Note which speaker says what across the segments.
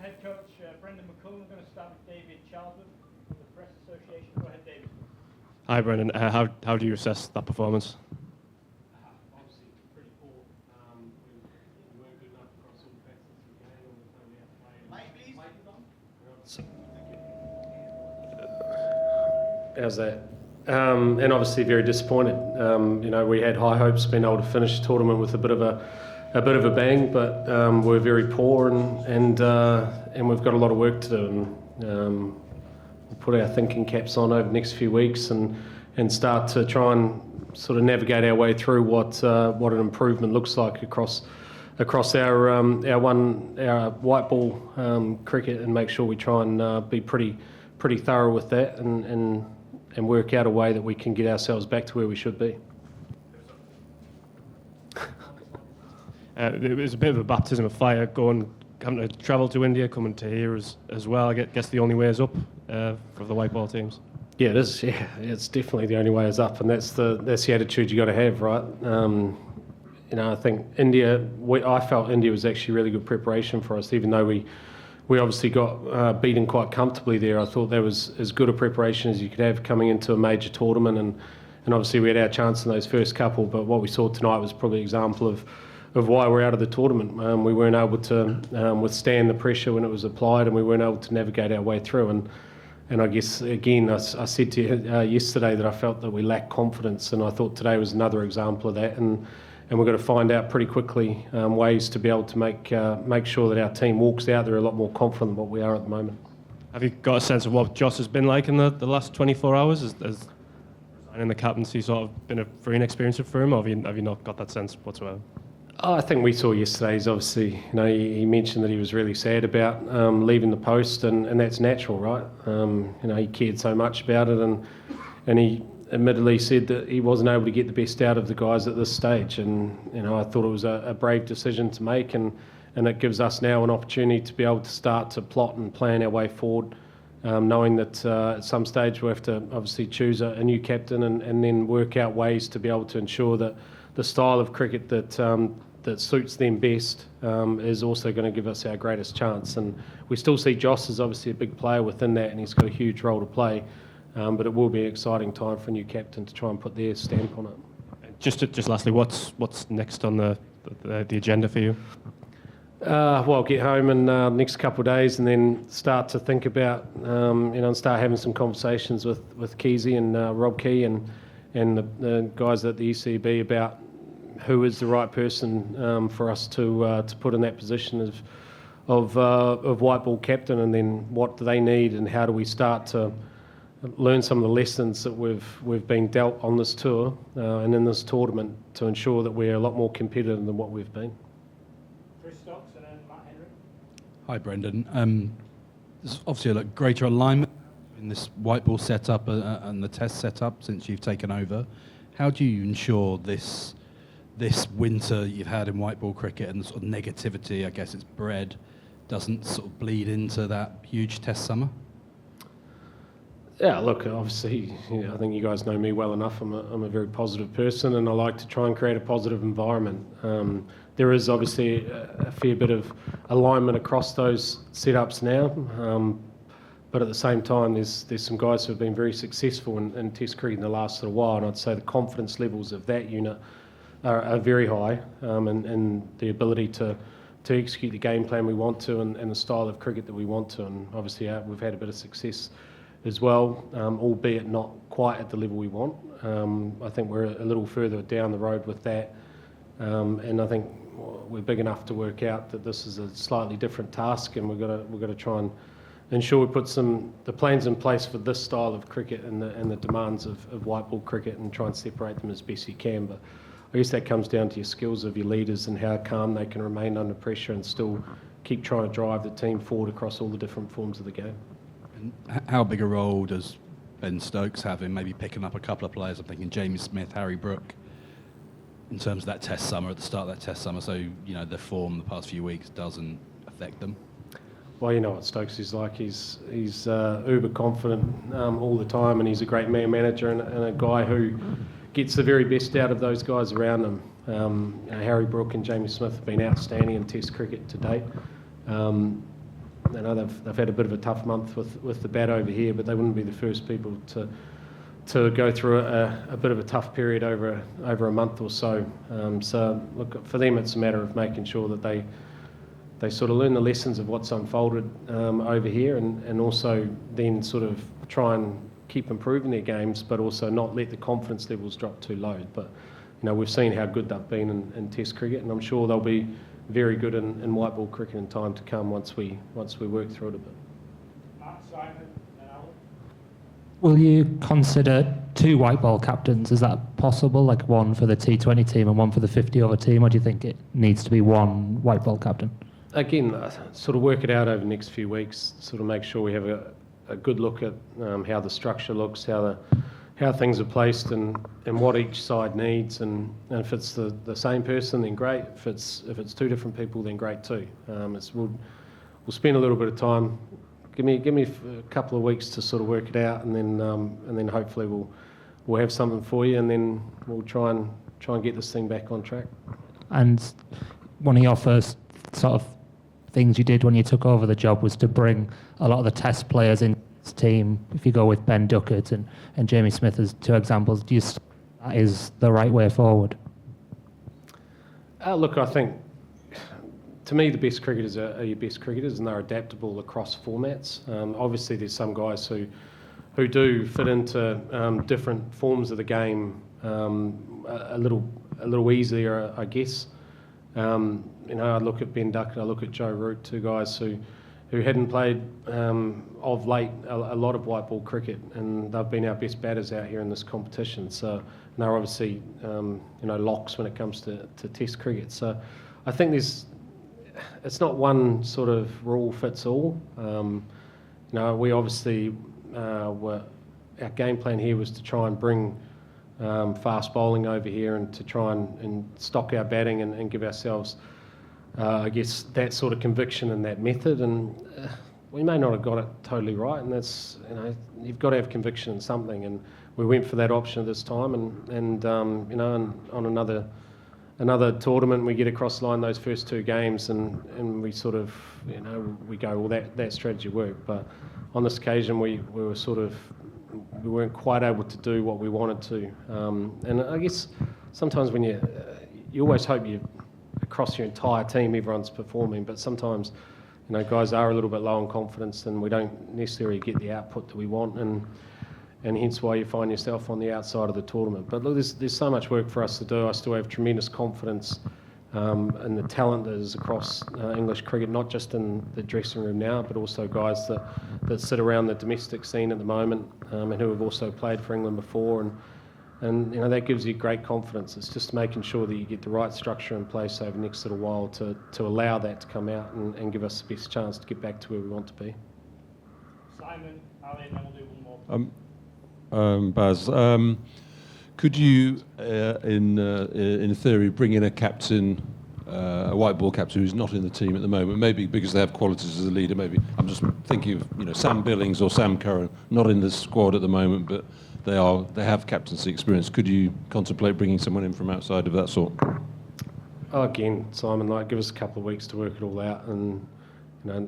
Speaker 1: head coach Brendon McCullum. We're going to start with David Charlton from the Press Association. Go ahead, David.
Speaker 2: Hi, Brendon. How do you assess that performance?
Speaker 3: Obviously, pretty poor. We weren't good enough across all facets of the game, and we're playing out play. How's that? And obviously very disappointed. We had high hopes, being able to finish the tournament with a bit of a bang, but we're very poor, and we've got a lot of work to do. And we'll put our thinking caps on over the next few weeks and start to try and sort of navigate our way through what an improvement looks like across our white ball cricket, and make sure we try and be pretty thorough with that and work out a way that we can get ourselves back to where we should be.
Speaker 2: It was a bit of a baptism of fire having to travel to India, coming to here as well. I guess the only way is up for the white ball teams.
Speaker 3: Yeah, it is. Yeah, it's definitely the only way is up, and that's the attitude you got to have, right? I think India. I felt India was actually really good preparation for us, even though we obviously got beaten quite comfortably there. I thought that was as good a preparation as you could have coming into a major tournament, and obviously we had our chance in those first couple, but what we saw tonight was probably an example of why we're out of the tournament. We weren't able to withstand the pressure when it was applied, and we weren't able to navigate our way through. And I guess, again, I said to you yesterday that I felt that we lacked confidence, and I thought today was another example of that. And we've got to find out pretty quickly ways to be able to make sure that our team walks out there a lot more confident than what we are at the moment.
Speaker 2: Have you got a sense of what Joss has been like in the last 24 hours? Has resigning the captaincy sort of been a freeing experience for him, or have you not got that sense whatsoever?
Speaker 3: I think we saw yesterday, he's obviously, he mentioned that he was really sad about leaving the post, and that's natural, right? He cared so much about it, and he admittedly said that he wasn't able to get the best out of the guys at this stage, and I thought it was a brave decision to make, and it gives us now an opportunity to be able to start to plot and plan our way forward, knowing that at some stage we'll have to obviously choose a new captain and then work out ways to be able to ensure that the style of cricket that suits them best is also going to give us our greatest chance. And we still see Joss as obviously a big player within that, and he's got a huge role to play. But it will be an exciting time for a new captain to try and put their stamp on it.
Speaker 2: Just lastly, what's next on the agenda for you?
Speaker 3: Well, get home in the next couple of days, and then start to think about, and start having some conversations with Keezy and Rob Key and the guys at the ECB about who is the right person for us to put in that position of white ball captain, and then what do they need, and how do we start to learn some of the lessons that we've been dealt on this tour and in this tournament to ensure that we're a lot more competitive than what we've been.
Speaker 1: Ben Stokes and then Matt Henry.
Speaker 4: Hi, Brendon. There's obviously a greater alignment in this white ball setup and the test setup since you've taken over. How do you ensure this winter you've had in white ball cricket and the sort of negativity, I guess it's bred, doesn't sort of bleed into that huge test summer?
Speaker 3: Yeah, look, obviously, I think you guys know me well enough. I'm a very positive person, and I like to try and create a positive environment. There is obviously a fair bit of alignment across those setups now, but at the same time, there's some guys who have been very successful in Test cricket in the last little while, and I'd say the confidence levels of that unit are very high, and the ability to execute the game plan we want to, and the style of cricket that we want to, and obviously we've had a bit of success as well, albeit not quite at the level we want. I think we're a little further down the road with that, and I think we're big enough to work out that this is a slightly different task, and we've got to try and ensure we put the plans in place for this style of cricket and the demands of white ball cricket, and try and separate them as best you can. But I guess that comes down to your skills of your leaders and how calm they can remain under pressure and still keep trying to drive the team forward across all the different forms of the game.
Speaker 4: How big a role does Ben Stokes have in maybe picking up a couple of players? I'm thinking Jamie Smith, Harry Brook, in terms of that test summer, at the start of that test summer, so the form the past few weeks doesn't affect them?
Speaker 3: Well, you know what Stokes is like. He's uber confident all the time, and he's a great man manager and a guy who gets the very best out of those guys around him. Harry Brook and Jamie Smith have been outstanding in Test cricket to date. you know, they've had a bit of a tough month with the bat over here, but they wouldn't be the first people to go through a bit of a tough period over a month or so. So look, for them it's a matter of making sure that they sort of learn the lessons of what's unfolded over here, and also then sort of try and keep improving their games, but also not let the confidence levels drop too low. But you know, we've seen how good they've been in Test cricket, and I'm sure they'll be very good in white ball cricket in time to come once we work through it a bit.
Speaker 1: Mark, Simon, and Alan.
Speaker 5: Will you consider 2 white ball captains? Is that possible, like one for the T20 team and one for the 50-over team, or do you think it needs to be one white ball captain?
Speaker 3: Again, sort of work it out over the next few weeks, sort of make sure we have a good look at how the structure looks, how things are placed, and what each side needs, and if it's the same person, then great. If it's 2 different people, then great too. We'll spend a little bit of time. Give me a couple of weeks to sort of work it out, and then hopefully we'll have something for you, and then we'll try and get this thing back on track.
Speaker 5: And one of your first sort of things you did when you took over the job was to bring a lot of the Test players in this team. If you go with Ben Duckett and Jamie Smith as 2 examples, do you think that is the right way forward?
Speaker 3: Look, I think, to me, the best cricketers are your best cricketers, and they're adaptable across formats. Obviously, there's some guys who do fit into different forms of the game a little easier, I guess. You know, I look at Ben Duckett, I look at Joe Root, 2 guys who hadn't played of late a lot of white ball cricket, and they've been our best batters out here in this competition. So they're obviously locks when it comes to Test cricket. So I think it's not one sort of rule fits all. We obviously our game plan here was to try and bring fast bowling over here, and to try and stock our batting and give ourselves, I guess, that sort of conviction and that method. And we may not have got it totally right, and that's, you've got to have conviction in something. And we went for that option at this time, and on another tournament we get across the line those first 2 games, and we sort of, we go, well, that strategy worked. But on this occasion we weren't quite able to do what we wanted to. And I guess sometimes when you always hope across your entire team everyone's performing, but sometimes guys are a little bit low on confidence, and we don't necessarily get the output that we want, and hence why you find yourself on the outside of the tournament. But look, there's so much work for us to do. I still have tremendous confidence in the talent that is across English cricket, not just in the dressing room now, but also guys that sit around the domestic scene at the moment, and who have also played for England before, and that gives you great confidence. It's just making sure that you get the right structure in place over the next little while to allow that to come out and give us the best chance to get back to where we want to be.
Speaker 1: Simon, Ali, and then we'll do one more.
Speaker 6: Baz, could you, in theory, bring in a captain, a white ball captain who's not in the team at the moment? Maybe because they have qualities as a leader. Maybe I'm just thinking of Sam Billings or Sam Curran, not in the squad at the moment, but they have captaincy experience. Could you contemplate bringing someone in from outside of that sort?
Speaker 3: Again, Simon, give us a couple of weeks to work it all out, and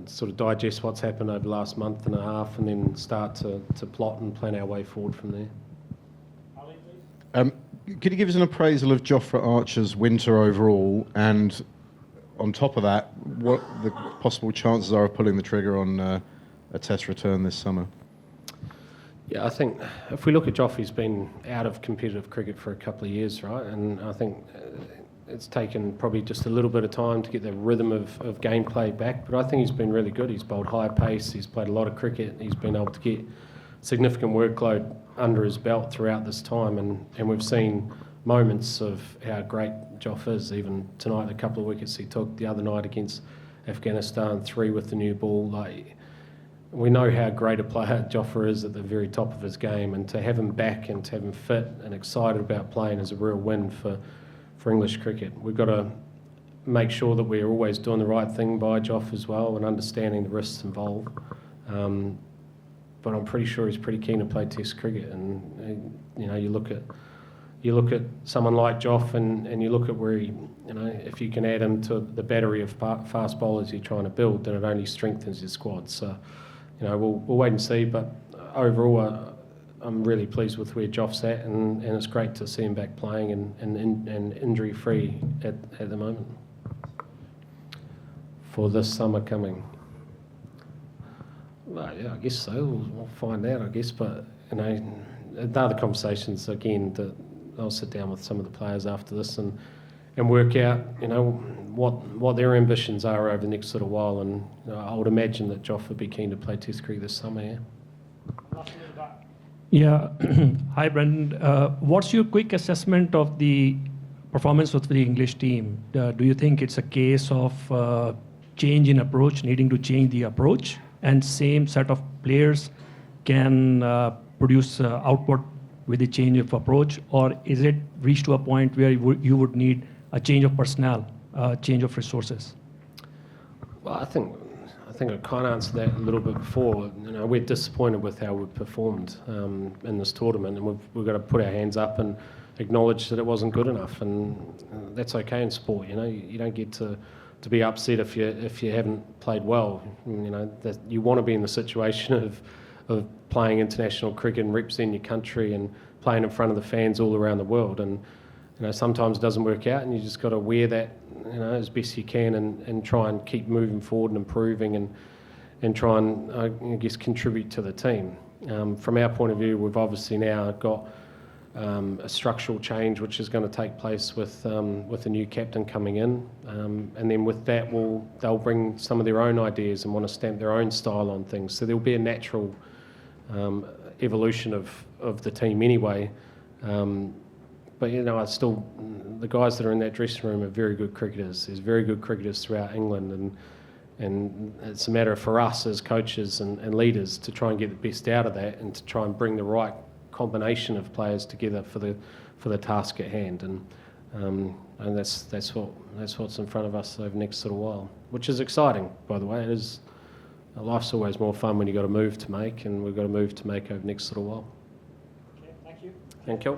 Speaker 3: sort of digest what's happened over the last month and a half, and then start to plot and plan our way forward from there.
Speaker 1: Ali, please.
Speaker 7: Could you give us an appraisal of Jofra Archer's winter overall, and on top of that, what the possible chances are of pulling the trigger on a Test return this summer?
Speaker 3: Yeah, I think if we look at Joff, he's been out of competitive cricket for a couple of years, right? And I think it's taken probably just a little bit of time to get the rhythm of gameplay back, but I think he's been really good. He's bowled high pace, he's played a lot of cricket, he's been able to get significant workload under his belt throughout this time, and we've seen moments of how great Joff is. Even tonight, a couple of wickets he took, the other night against Afghanistan, 3 with the new ball. We know how great a player Jofra is at the very top of his game, and to have him back and to have him fit and excited about playing is a real win for English cricket. We've got to make sure that we're always doing the right thing by Joff as well, and understanding the risks involved. But I'm pretty sure he's pretty keen to play Test cricket, and you look you look at someone like Joff and you look at where he, if you can add him to the battery of fast bowlers you're trying to build, then it only strengthens your squad. So, we'll wait and see. But overall, I'm really pleased with where Joff's at, and it's great to see him back playing and injury-free at the moment for this summer coming. Well, yeah, I guess so. We'll find out, I guess. But, the other conversations, again, that I'll sit down with some of the players after this and work out, what their ambitions are over the next little while. And I would imagine that Joff would be keen to play Test cricket this summer, yeah.
Speaker 8: Yeah. Hi, Brendon. What's your quick assessment of the performance of the English team? Do you think it's a case of change in approach, needing to change the approach, and same set of players can produce output with the change of approach, or is it reached to a point where you would need a change of personnel, change of resources?
Speaker 3: Well, I think I kind of answered that a little bit before. We're disappointed with how we've performed in this tournament, and we've got to put our hands up and acknowledge that it wasn't good enough, and that's okay in sport. You don't get to be upset if you haven't played well. That you want to be in the situation of playing international cricket and representing your country and playing in front of the fans all around the world. And sometimes it doesn't work out, and you just got to wear that as best you can and try and keep moving forward and improving and try and I guess contribute to the team. From our point of view, we've obviously now got a structural change which is going to take place with a new captain coming in, and then with that they'll bring some of their own ideas and want to stamp their own style on things. So there'll be a natural evolution of the team anyway. But the guys that are in that dressing room are very good cricketers. There's very good cricketers throughout England, and it's a matter for us as coaches and leaders to try and get the best out of that and to try and bring the right combination of players together for the task at hand. And that's what's in front of us over the next little while, which is exciting, by the way. It is. Life's always more fun when you've got a move to make, and we've got a move to make over the next little while.
Speaker 1: Okay, thank you.
Speaker 3: Thank you.